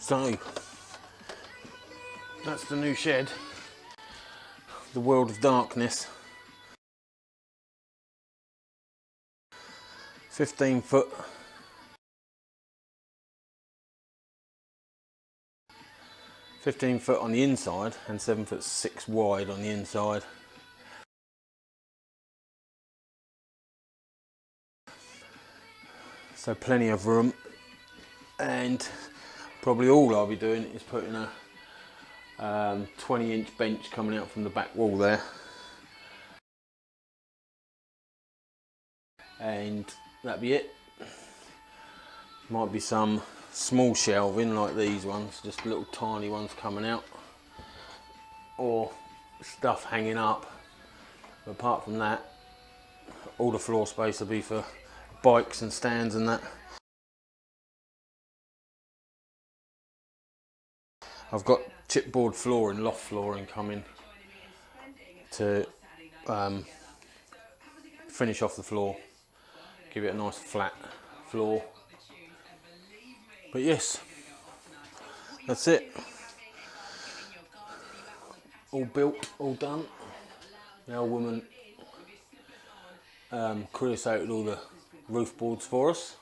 So that's the new shed, the World of Darkness. 15 foot. 15 foot on the inside and 7'6" wide on the inside. So plenty of room, and probably all I'll be doing is putting a 20-inch bench coming out from the back wall there, and that'll be it. Might be some small shelving like these ones, just little tiny ones coming out, or stuff hanging up. But apart from that, all the floor space will be for bikes and stands and that. I've got chipboard flooring, loft flooring coming to finish off the floor, give it a nice flat floor. But yes, that's it. All built, all done. The old woman creosoted all the roof boards for us.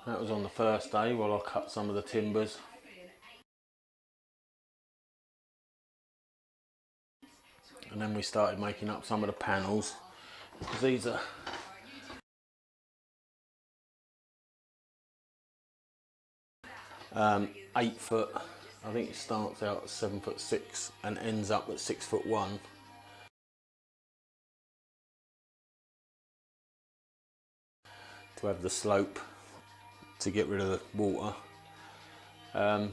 That was on the first day while I cut some of the timbers. And then we started making up some of the panels, because these are um, 8 foot. I think it starts out at 7'6" and ends up at 6'1". To have the slope to get rid of the water.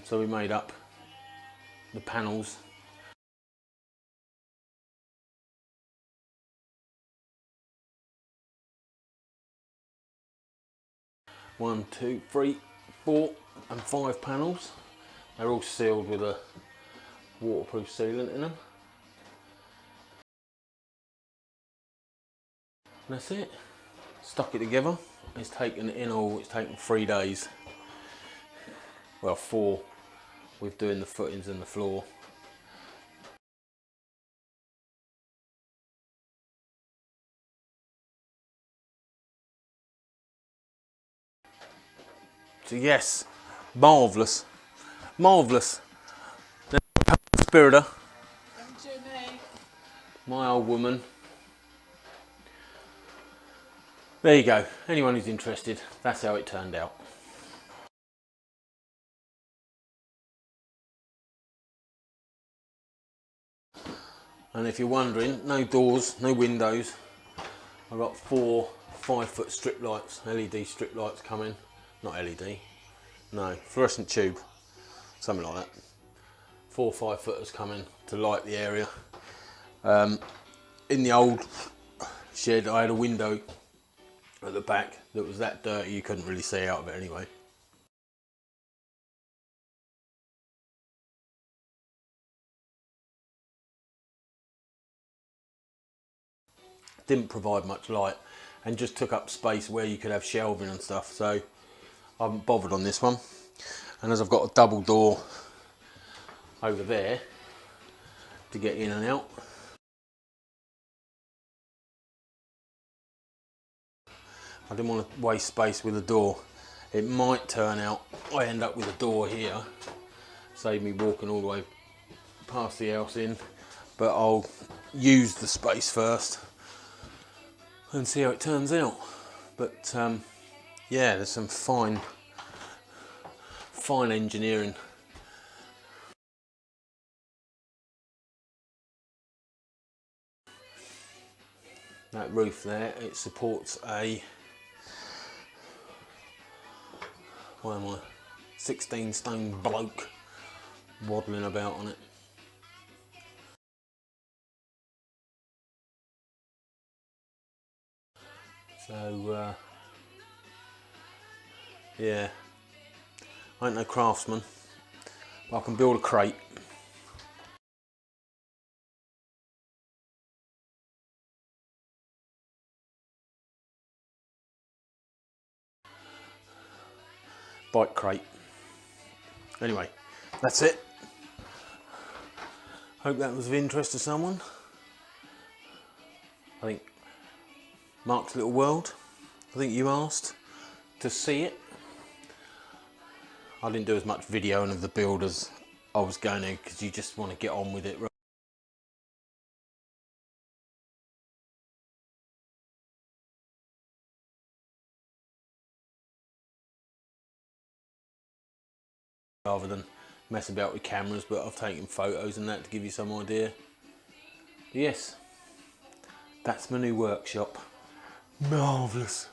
So we made up the panels. One, two, three, 4 and 5 panels. They're all sealed with a waterproof sealant in them. And that's it. Stuck it together. It's taken in all, it's taken 3 days. Well, 4 with doing the footings and the floor. So yes, marvellous, marvellous. Spiritor, my old woman. There you go, anyone who's interested, that's how it turned out. And if you're wondering, no doors, no windows. I've got 4 5-foot strip lights, LED strip lights coming. Not LED, no, fluorescent tube, something like that. 4 5-footers coming to light the area. In the old shed I had a window at the back that was that dirty you couldn't really see out of it anyway. Didn't provide much light and just took up space where you could have shelving and stuff, so I haven't bothered on this one. And as I've got a double door over there to get in and out, I didn't want to waste space with a door. It might turn out I end up with a door here, save me walking all the way past the house in, but I'll use the space first and see how it turns out. But yeah, there's some fine engineering. That roof there, it supports a, why am I, 16 stone bloke waddling about on it. So yeah, I ain't no craftsman, but I can build a crate. Bike crate. Anyway, that's it. Hope that was of interest to someone. I think Mark's Little World, I think you asked to see it. I didn't do as much videoing of the build as I was going to, because you just want to get on with it. Rather than mess about with cameras, but I've taken photos and that to give you some idea. Yes, that's my new workshop. Marvellous.